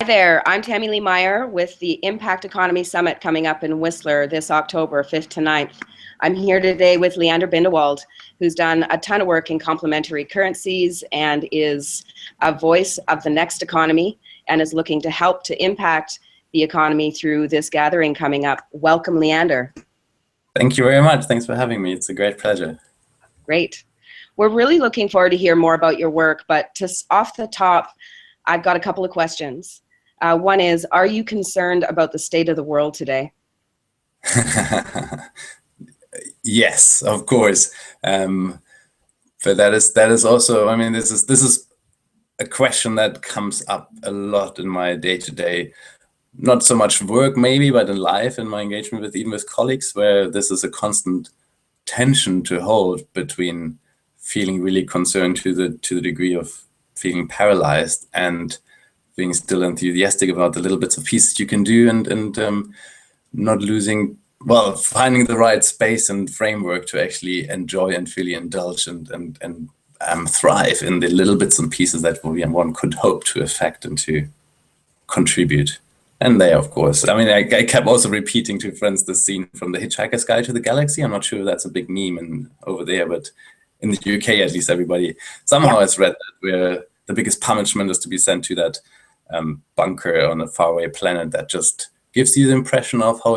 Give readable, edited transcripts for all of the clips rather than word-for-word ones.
there, I'm Tammy Lea Meyer with the Impact Economy Summit coming up in Whistler this October 5th to 9th. I'm here today with Leander Bindewald, who's done a ton of work in complementary currencies and is a voice of the next economy and is looking to help to impact the economy through this gathering coming up. Welcome, Leander. Thank you very much. Thanks for having me. It's a great pleasure. Great. We're really looking forward to hear more about your work, but off the top, I've got a couple of questions. One is, are you concerned about the state of the world today? Yes, of course. But that is also, I mean, this is a question that comes up a lot in my day-to-day, not so much work maybe, but in life, in my engagement with even with colleagues, where this is a constant tension to hold between feeling really concerned to the degree of feeling paralyzed and being still enthusiastic about the little bits of pieces you can do and not losing, well, finding the right space and framework to actually enjoy and really indulge and thrive in the little bits and pieces that one could hope to affect and to contribute. And they, of course, I mean, I kept also repeating to friends the scene from The Hitchhiker's Guide to the Galaxy. I'm not sure if that's a big meme over there, but in the UK, at least, everybody somehow has read that, where the biggest punishment is to be sent to that bunker on a faraway planet that just gives you the impression of how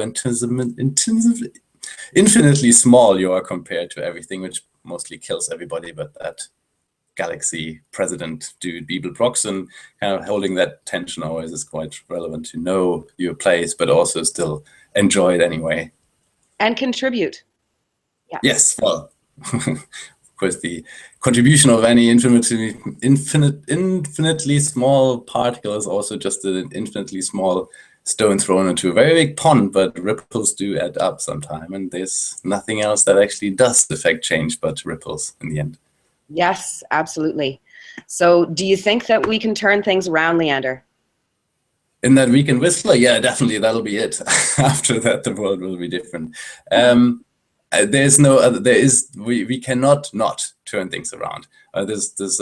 infinitely small you are compared to everything, which mostly kills everybody but that galaxy president dude, Beeble Broxton. Kind of holding that tension always is quite relevant to know your place, but also still enjoy it anyway. And contribute. Yes, well, of course, the contribution of any infinitely small particle is also just an infinitely small stone thrown into a very big pond, but ripples do add up sometime, and there's nothing else that actually does affect change but ripples in the end. Yes, absolutely. So do you think that we can turn things around, Leander? In that week in Whistler, yeah, definitely, that'll be it. After that, the world will be different. There's no other, we cannot not turn things around. There's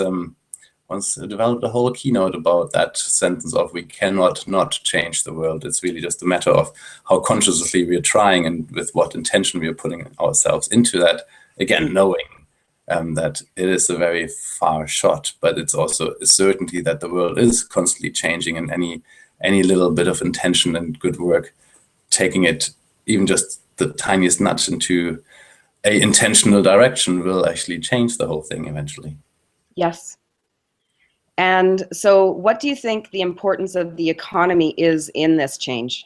once developed a whole keynote about that sentence of we cannot not change the world. It's really just a matter of how consciously we are trying and with what intention we are putting ourselves into that. Again, knowing that it is a very far shot, but it's also a certainty that the world is constantly changing, and any little bit of intention and good work, taking it even just the tiniest nudge into a intentional direction, will actually change the whole thing eventually. Yes. And so what do you think the importance of the economy is in this change?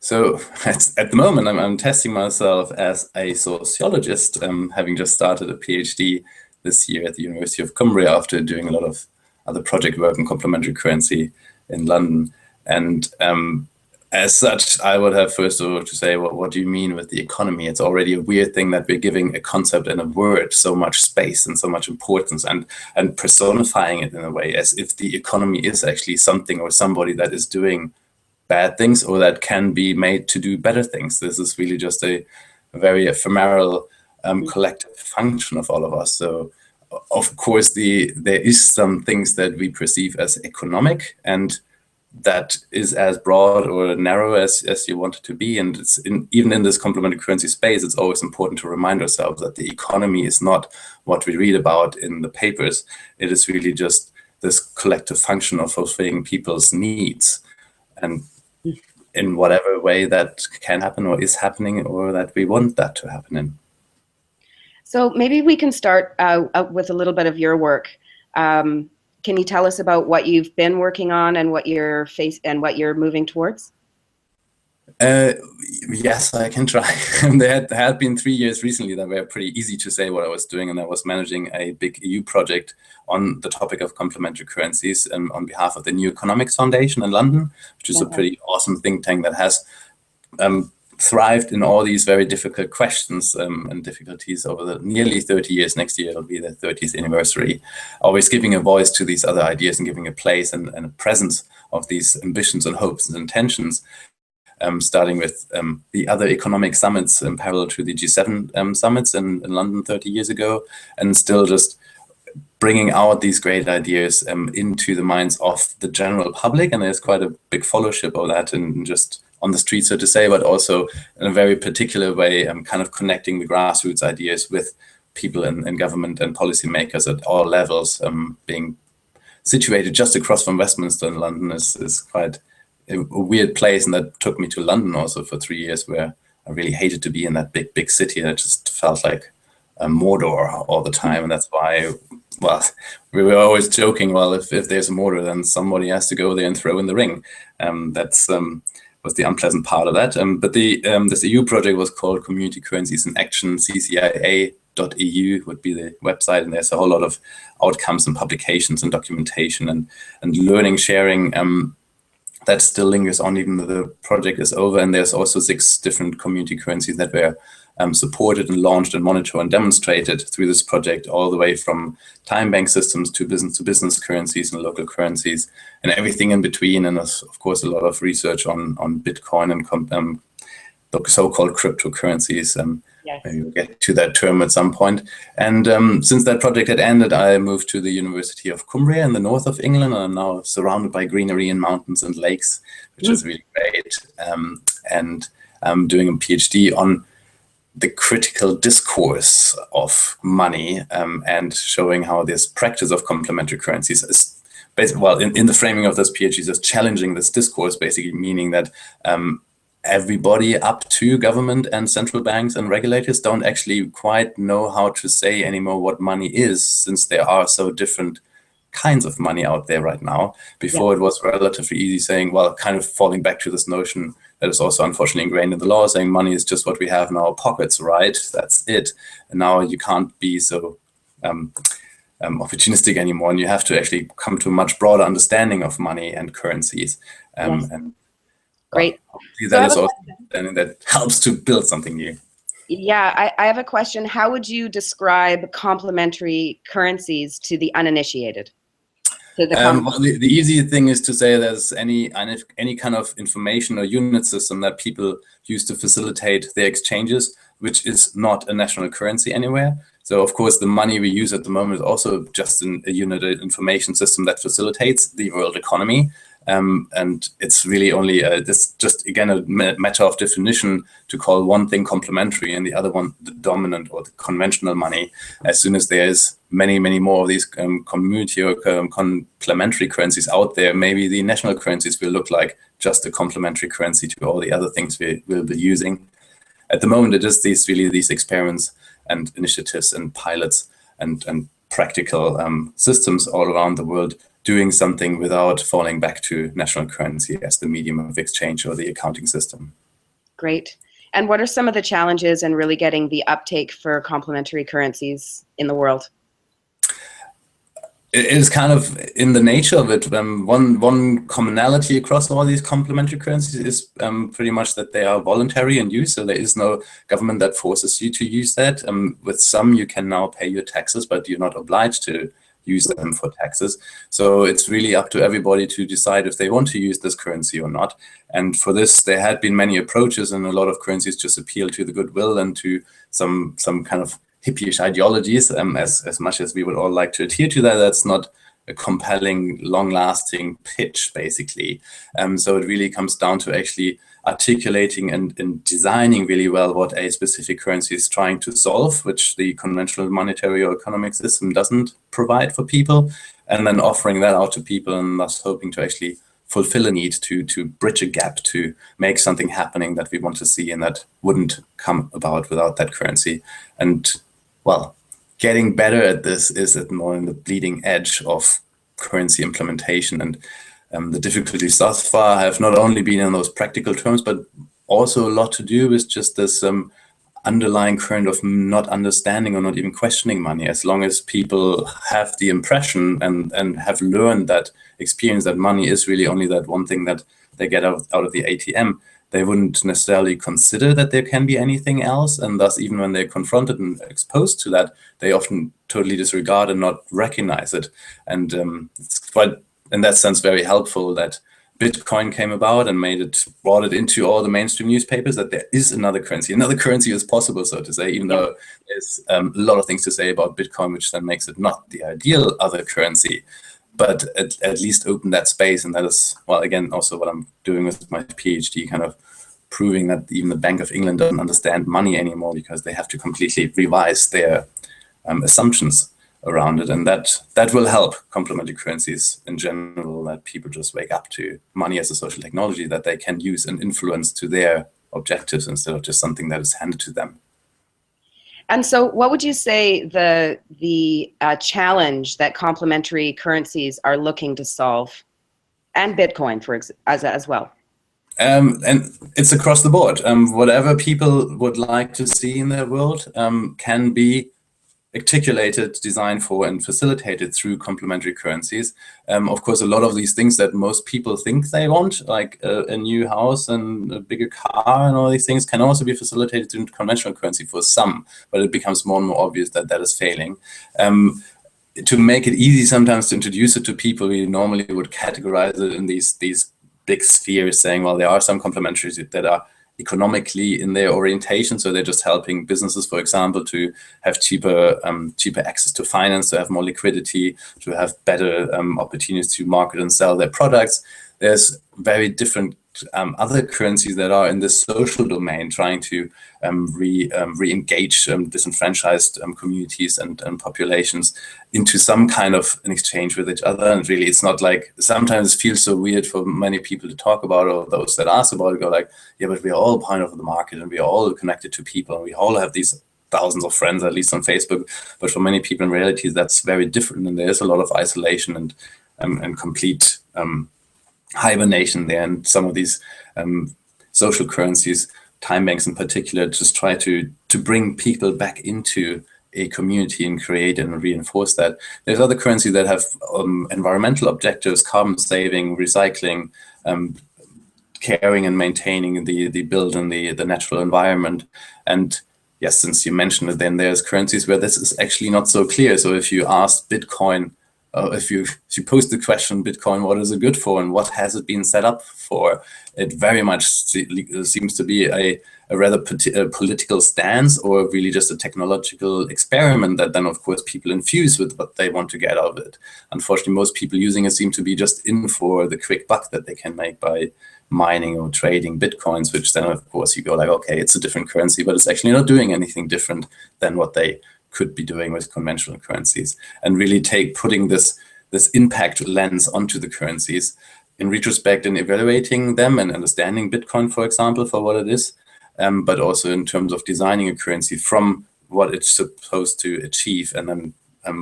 So at the moment, I'm testing myself as a sociologist, having just started a PhD this year at the University of Cumbria after doing a lot of other project work in complementary currency in London. And as such, I would have first of all to say, well, what do you mean with the economy? It's already a weird thing that we're giving a concept and a word so much space and so much importance and personifying it in a way as if the economy is actually something or somebody that is doing bad things or that can be made to do better things. This is really just a very ephemeral collective function of all of us. So of course, there is some things that we perceive as economic, and that is as broad or narrow as you want it to be. And it's even in this complementary currency space, it's always important to remind ourselves that the economy is not what we read about in the papers. It is really just this collective function of fulfilling people's needs, and in whatever way that can happen or is happening or that we want that to happen in. So maybe we can start with a little bit of your work. Can you tell us about what you've been working on and what you're moving towards? Yes, I can try. There had been 3 years recently that were pretty easy to say what I was doing, and I was managing a big EU project on the topic of complementary currencies on behalf of the New Economics Foundation in London, which is a pretty awesome think tank that has thrived in all these very difficult questions and difficulties over the nearly 30 years. Next year it'll be the 30th anniversary, always giving a voice to these other ideas and giving a place and a presence of these ambitions and hopes and intentions, starting with the other economic summits in parallel to the G7 summits in London 30 years ago, and still just bringing out these great ideas into the minds of the general public. And there's quite a big followership of that, and just on the street, so to say, but also in a very particular way, kind of connecting the grassroots ideas with people in government and policymakers at all levels. Being situated just across from Westminster in London is quite a weird place, and that took me to London also for 3 years, where I really hated to be in that big city. And it just felt like a Mordor all the time, and that's why, well, we were always joking, well, if there's a Mordor, then somebody has to go there and throw in the ring. That's was the unpleasant part of that. But this EU project was called Community Currencies in Action. CCIA.eu would be the website, and there's a whole lot of outcomes and publications and documentation and learning sharing that still lingers on even though the project is over. And there's also 6 different community currencies that were supported and launched and monitored and demonstrated through this project, all the way from time bank systems to business currencies and local currencies and everything in between. And there's, of course, a lot of research on Bitcoin and the so-called cryptocurrencies. Yes. Maybe we'll get to that term at some point. And since that project had ended, I moved to the University of Cumbria in the north of England, and I'm now surrounded by greenery and mountains and lakes, which is really great. And I'm doing a PhD on the critical discourse of money, and showing how this practice of complementary currencies is basically, well, in the framing of this PhD, is challenging this discourse, basically meaning that everybody up to government and central banks and regulators don't actually quite know how to say anymore what money is, since there are so different kinds of money out there right now. Before, It was relatively easy saying, well, kind of falling back to this notion that is also unfortunately ingrained in the law, saying money is just what we have in our pockets, right? That's it. And now you can't be so opportunistic anymore, and you have to actually come to a much broader understanding of money and currencies. And great. That is also something that helps to build something new. Yeah, I have a question. How would you describe complementary currencies to the uninitiated? Well, the easy thing is to say there's any kind of information or unit system that people use to facilitate their exchanges, which is not a national currency anywhere. So, of course, the money we use at the moment is also just a unit information system that facilitates the world economy. And it's really only, it's just, again, a matter of definition to call one thing complementary and the other one the dominant or the conventional money. As soon as there's many more of these community or complementary currencies out there, maybe the national currencies will look like just a complementary currency to all the other things we will be using. At the moment, it is these experiments and initiatives and pilots and practical systems all around the world doing something without falling back to national currency as the medium of exchange or the accounting system. Great. And what are some of the challenges in really getting the uptake for complementary currencies in the world? It is kind of in the nature of it. One commonality across all these complementary currencies is pretty much that they are voluntary in use. So there is no government that forces you to use that. With some, you can now pay your taxes, but you're not obliged to use them for taxes. So it's really up to everybody to decide if they want to use this currency or not. And for this, there had been many approaches, and a lot of currencies just appeal to the goodwill and to some kind of hippie-ish ideologies. As much as we would all like to adhere to that, that's not a compelling, long-lasting pitch, basically. So it really comes down to actually articulating and designing really well what a specific currency is trying to solve, which the conventional monetary or economic system doesn't provide for people, and then offering that out to people and thus hoping to actually fulfill a need to bridge a gap, to make something happening that we want to see and that wouldn't come about without that currency. And, well, getting better at this is more in the bleeding edge of currency implementation. And the difficulties thus far have not only been in those practical terms, but also a lot to do with just this underlying current of not understanding or not even questioning money. As long as people have the impression and have learned that experience that money is really only that one thing that they get out of the ATM, they wouldn't necessarily consider that there can be anything else. And thus, even when they're confronted and exposed to that, they often totally disregard and not recognize it. And it's quite, in that sense, very helpful that Bitcoin came about and brought it into all the mainstream newspapers, that there is another currency is possible, so to say, even though there's a lot of things to say about Bitcoin, which then makes it not the ideal other currency, but at least open that space. And that is, well, again, also what I'm doing with my PhD, kind of proving that even the Bank of England doesn't understand money anymore, because they have to completely revise their assumptions around it. And that will help complementary currencies in general, that people just wake up to money as a social technology that they can use and influence to their objectives instead of just something that is handed to them. And so what would you say the challenge that complementary currencies are looking to solve, and Bitcoin as well? And it's across the board. Whatever people would like to see in their world can be articulated, designed for, and facilitated through complementary currencies. Of course, a lot of these things that most people think they want, like a new house and a bigger car and all these things, can also be facilitated through conventional currency for some, but it becomes more and more obvious that that is failing. To make it easy sometimes to introduce it to people, we normally would categorize it in these big spheres, saying, well, there are some complementaries that are economically in their orientation, so they're just helping businesses, for example, to have cheaper access to finance, to have more liquidity, to have better opportunities to market and sell their products. There's very different other currencies that are in this social domain, trying to re-engage disenfranchised communities and populations into some kind of an exchange with each other. And really, it's not like, sometimes it feels so weird for many people to talk about, or those that ask about it go like, yeah, but we are all part of the market and we are all connected to people and we all have these thousands of friends, at least on Facebook. But for many people in reality, that's very different, and there's a lot of isolation and complete hibernation there. And some of these social currencies, time banks in particular, just try to bring people back into a community and create and reinforce that. There's other currencies that have environmental objectives, carbon saving, recycling, caring and maintaining the build and the natural environment. And yes, since you mentioned it, then there's currencies where this is actually not so clear. So if you ask Bitcoin, if you post the question, Bitcoin, what is it good for and what has it been set up for, it very much seems to be a rather political stance, or really just a technological experiment that then, of course, people infuse with what they want to get out of it. Unfortunately, most people using it seem to be just in for the quick buck that they can make by mining or trading Bitcoins, which then, of course, you go like, okay, it's a different currency, but it's actually not doing anything different than what they could be doing with conventional currencies. And really putting this impact lens onto the currencies in retrospect and evaluating them and understanding Bitcoin, for example, for what it is, but also in terms of designing a currency from what it's supposed to achieve, and then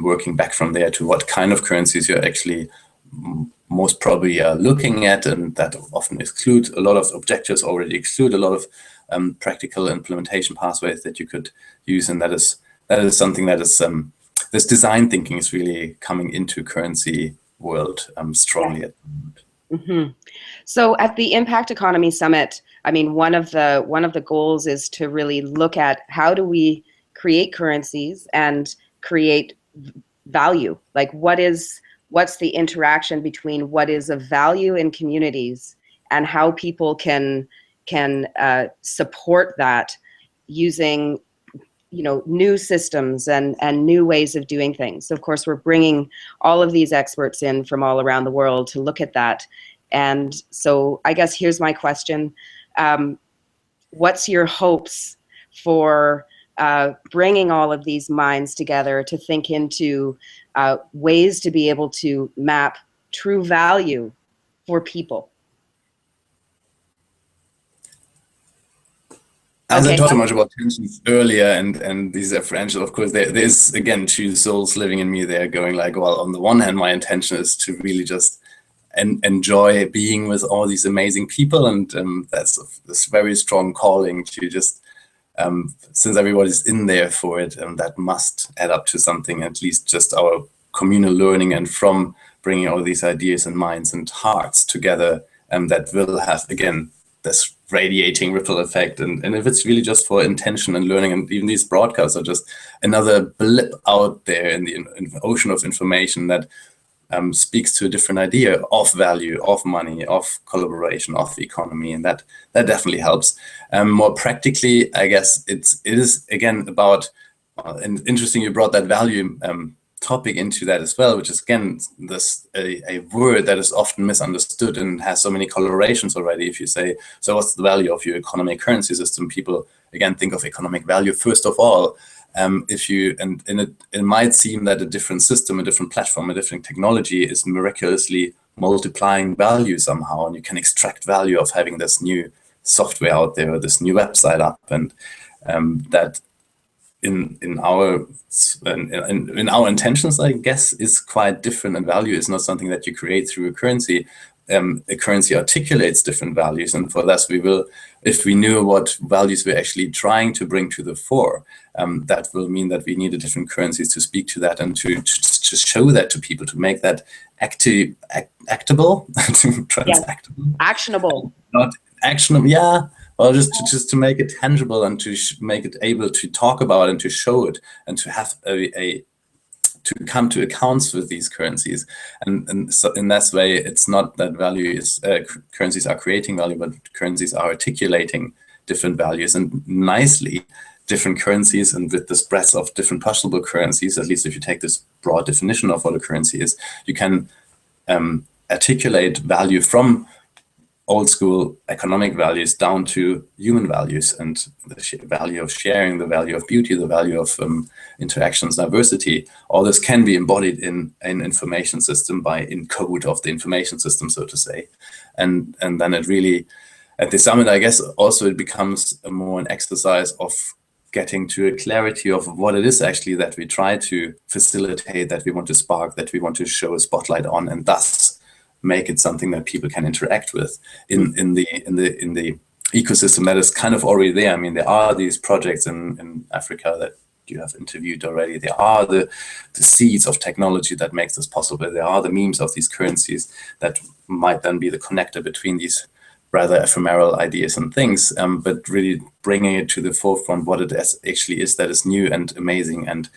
working back from there to what kind of currencies you're actually most probably looking at, and that often exclude a lot of objectives, already exclude a lot of practical implementation pathways that you could use. And that is something that is this design thinking is really coming into currency world strongly at the moment. Mm-hmm. So at the Impact Economy Summit, I mean, one of the goals is to really look at how do we create currencies and create value. Like, what's the interaction between what is of value in communities and how people can support that using new systems and new ways of doing things. So of course, we're bringing all of these experts in from all around the world to look at that. And so I guess here's my question. What's your hopes for bringing all of these minds together to think into ways to be able to map true value for people? As I talked so much about tensions earlier, and these are French, of course, there's, again, two souls living in me there going like, well, on the one hand, my intention is to really just enjoy being with all these amazing people. And that's this very strong calling to just, since everybody's in there for it, and that must add up to something, at least just our communal learning, and from bringing all these ideas and minds and hearts together, that will have, again, this radiating ripple effect. And if it's really just for intention and learning, and even these broadcasts are just another blip out there in the ocean of information that speaks to a different idea of value, of money, of collaboration, of economy, and that definitely helps. More practically, I guess it is again about, and interesting you brought that value topic into that as well, which is again a word that is often misunderstood and has so many colorations already. If you say, so what's the value of your economic currency system, people again think of economic value first of all. It might seem that a different system, a different platform, a different technology is miraculously multiplying value somehow, and you can extract value of having this new software out there, or this new website up, and that in our intentions, I guess, is quite different, and value is not something that you create through a currency. A currency articulates different values, and for that we will, if we knew what values we're actually trying to bring to the fore, that will mean that we need a different currencies to speak to that and to show that to people, to make that actable, transactable, actionable, not actionable, yeah. Well, just to make it tangible and to make it able to talk about and to show it and to have to come to accounts with these currencies, and so in that way, it's not that value is currencies are creating value, but currencies are articulating different values, and nicely different currencies, and with this breadth of different possible currencies, at least if you take this broad definition of what a currency is, you can articulate value from old school economic values down to human values, and the value of sharing, the value of beauty, the value of interactions, diversity. All this can be embodied in an information system in code of the information system, so to say. And then it really, at the summit, I guess, also it becomes more an exercise of getting to a clarity of what it is actually that we try to facilitate, that we want to spark, that we want to show a spotlight on, and thus make it something that people can interact with in the ecosystem that is kind of already there. I mean, there are these projects in Africa that you have interviewed already. There are the seeds of technology that makes this possible. There are the memes of these currencies that might then be the connector between these rather ephemeral ideas and things, but really bringing it to the forefront what it actually is that is new and amazing and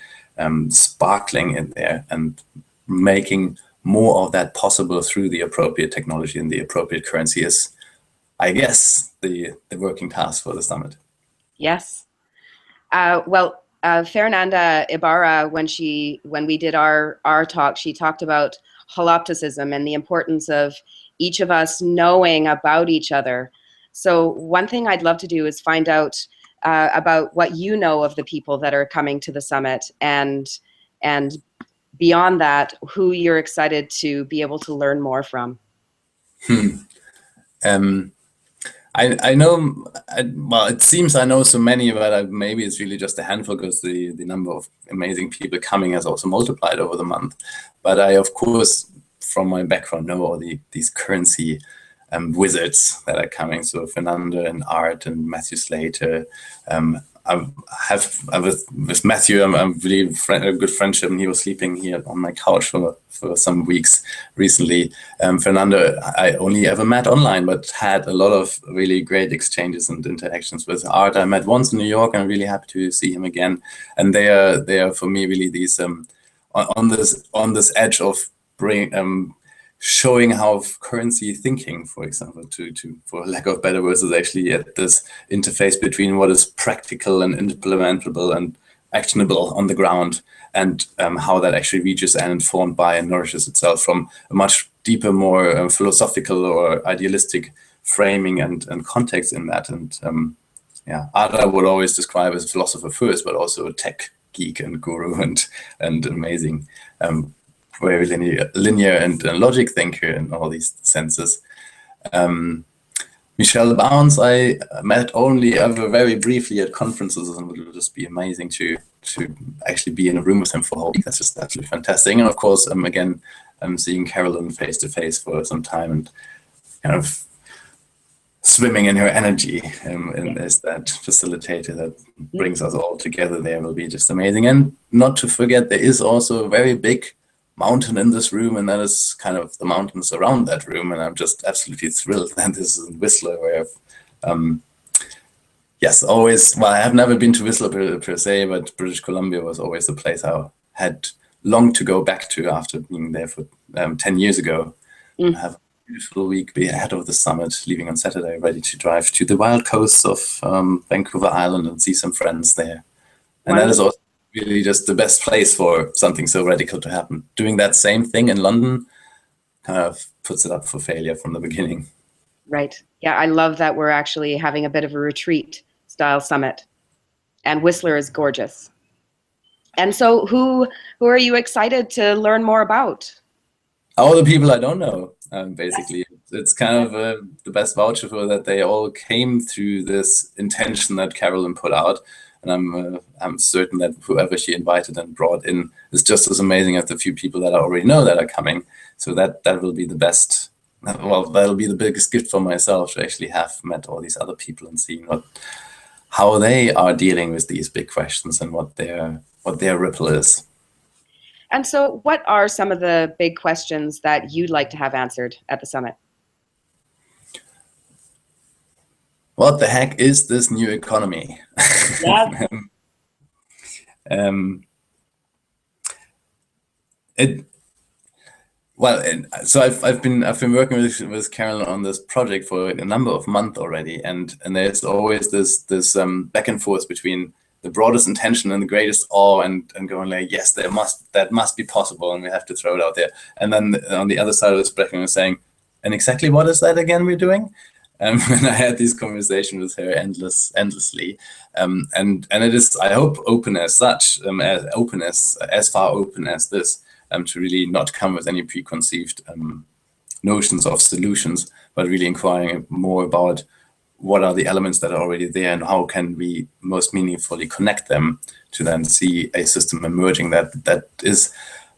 sparkling in there, and making more of that possible through the appropriate technology and the appropriate currency is, I guess, the working task for the summit. Yes. Fernanda Ibarra, when we did our talk, she talked about holopticism and the importance of each of us knowing about each other. So one thing I'd love to do is find out about what you know of the people that are coming to the summit, and beyond that, who you're excited to be able to learn more from. I know, well, it seems I know so many, but maybe it's really just a handful, because the number of amazing people coming has also multiplied over the month. But I, of course, from my background, know all these currency wizards that are coming. So Fernanda and Art and Matthew Slater. With Matthew, I'm really a good friendship, and he was sleeping here on my couch for some weeks recently. Fernando, I only ever met online, but had a lot of really great exchanges and interactions with Art. I met once in New York, and I'm really happy to see him again. And they are for me really these on this edge of showing how currency thinking, for example, for lack of better words, is actually at this interface between what is practical and implementable and actionable on the ground, and how that actually reaches and informed by and nourishes itself from a much deeper, more philosophical or idealistic framing and context in that. And Art I would always describe as a philosopher first, but also a tech geek and guru and amazing. Very linear and logic thinker in all these senses. Michelle Bounds, I met only ever very briefly at conferences, and it would just be amazing to actually be in a room with him for a whole week. That's just absolutely fantastic. And of course, again, I'm seeing Carolyn face to face for some time, and kind of swimming in her energy, and as that facilitator that brings us all together there will be just amazing. And not to forget, there is also a very big mountain in this room, and that is kind of the mountains around that room, and I'm just absolutely thrilled that this is in Whistler, where I have never been to Whistler per se, but British Columbia was always the place I had longed to go back to after being there for 10 years ago. Mm. I have a beautiful week ahead of the summit, leaving on Saturday, ready to drive to the wild coast of Vancouver Island and see some friends there. And that is also really just the best place for something so radical to happen. Doing that same thing in London kind of puts it up for failure from the beginning. Right. Yeah, I love that we're actually having a bit of a retreat style summit. And Whistler is gorgeous. And so who are you excited to learn more about? All the people I don't know, basically. It's kind of the best voucher for that they all came through this intention that Carolyn put out. And I'm certain that whoever she invited and brought in is just as amazing as the few people that I already know that are coming. So that will be the best. Well, that'll be the biggest gift for myself to actually have met all these other people and seeing how they are dealing with these big questions and what their ripple is. And so what are some of the big questions that you'd like to have answered at the summit? What the heck is this new economy? Yeah. So I've been working with Carolyn on this project for a number of months already, and there's always this back and forth between the broadest intention and the greatest awe, and going like, yes, that must be possible, and we have to throw it out there. And then on the other side of the spectrum, we're saying, and exactly what is that again we're doing? And I had these conversations with her endlessly, and it is, I hope, open as such, as far open as this, to really not come with any preconceived notions of solutions, but really inquiring more about what are the elements that are already there and how can we most meaningfully connect them to then see a system emerging that is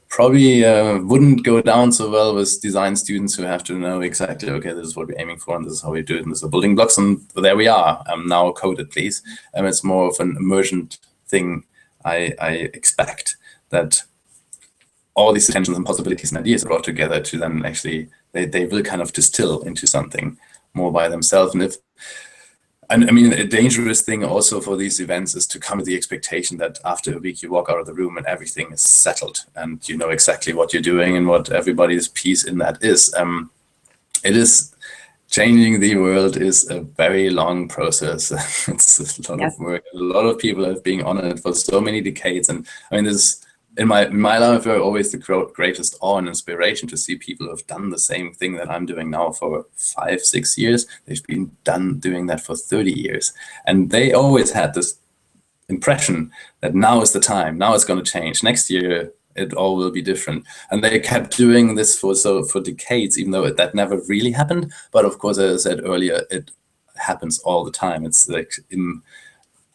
probably wouldn't go down so well with design students who have to know exactly, okay, this is what we're aiming for and this is how we do it and this is the building blocks and there we are. Now code it, please. It's more of an emergent thing. I expect that all these intentions and possibilities and ideas are brought together to then actually, they will kind of distill into something more by themselves. And I mean, a dangerous thing also for these events is to come with the expectation that after a week you walk out of the room and everything is settled and you know exactly what you're doing and what everybody's piece in that is. It is changing the world is a very long process. It's a lot of work. A lot of people have been on it for so many decades. And I mean, this in my life, always the greatest awe and inspiration to see people who have done the same thing that I'm doing now for 5-6 years. They've been doing that for 30 years. And they always had this impression that now is the time, now it's going to change. Next year, it all will be different. And they kept doing this for decades, even though that never really happened. But of course, as I said earlier, it happens all the time. It's like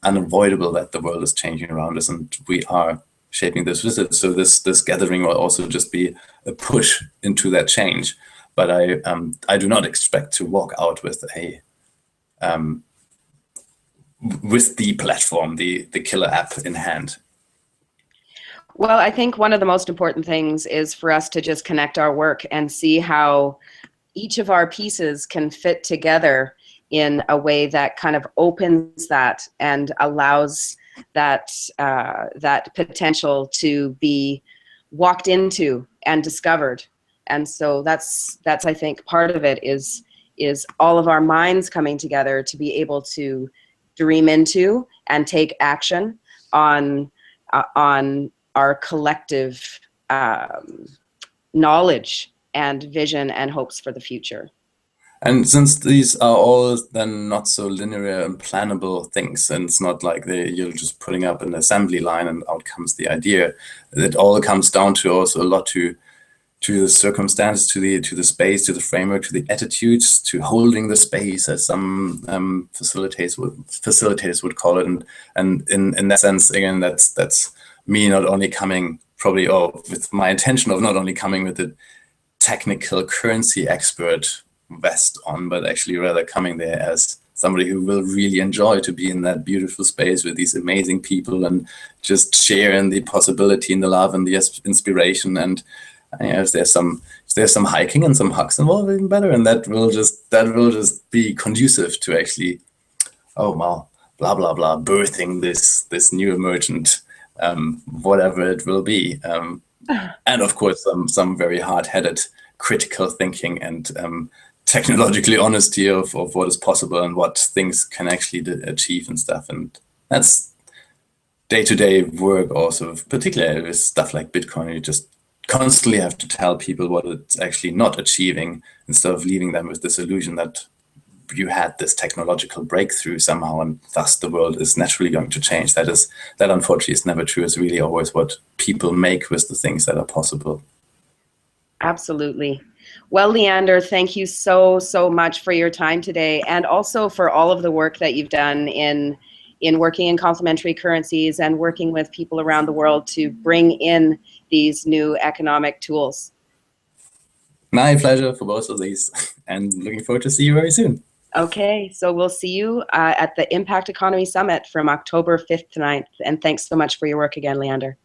unavoidable that the world is changing around us and we are shaping this visit. So this gathering will also just be a push into that change. But I do not expect to walk out with the platform, the killer app in hand. Well, I think one of the most important things is for us to just connect our work and see how each of our pieces can fit together in a way that kind of opens that and allows that potential to be walked into and discovered. And so that's I think part of it is all of our minds coming together to be able to dream into and take action on our collective knowledge and vision and hopes for the future. And since these are all then not so linear and plannable things, and it's not like you're just putting up an assembly line and out comes the idea, it all comes down to also a lot to the circumstances, to the space, to the framework, to the attitudes, to holding the space, as some facilitators would call it. And in that sense, again, that's me not only coming probably with my intention of not only coming with the technical currency expert vest on, but actually rather coming there as somebody who will really enjoy to be in that beautiful space with these amazing people and just sharing the possibility and the love and the inspiration. And if there's some hiking and some hugs involved, even better. And that will just be conducive to actually, blah blah blah, birthing this new emergent, whatever it will be. And of course, some very hard-headed critical thinking and technologically honesty of what is possible and what things can actually achieve and stuff. And that's day-to-day work also, particularly with stuff like Bitcoin. You just constantly have to tell people what it's actually not achieving instead of leaving them with this illusion that you had this technological breakthrough somehow and thus the world is naturally going to change. That unfortunately is never true. It's really always what people make with the things that are possible. Absolutely. Well, Leander, thank you so much for your time today, and also for all of the work that you've done in working in complementary currencies and working with people around the world to bring in these new economic tools. My pleasure for both of these, and looking forward to see you very soon. Okay, so we'll see you at the Impact Economy Summit from October 5th to 9th. And thanks so much for your work again, Leander.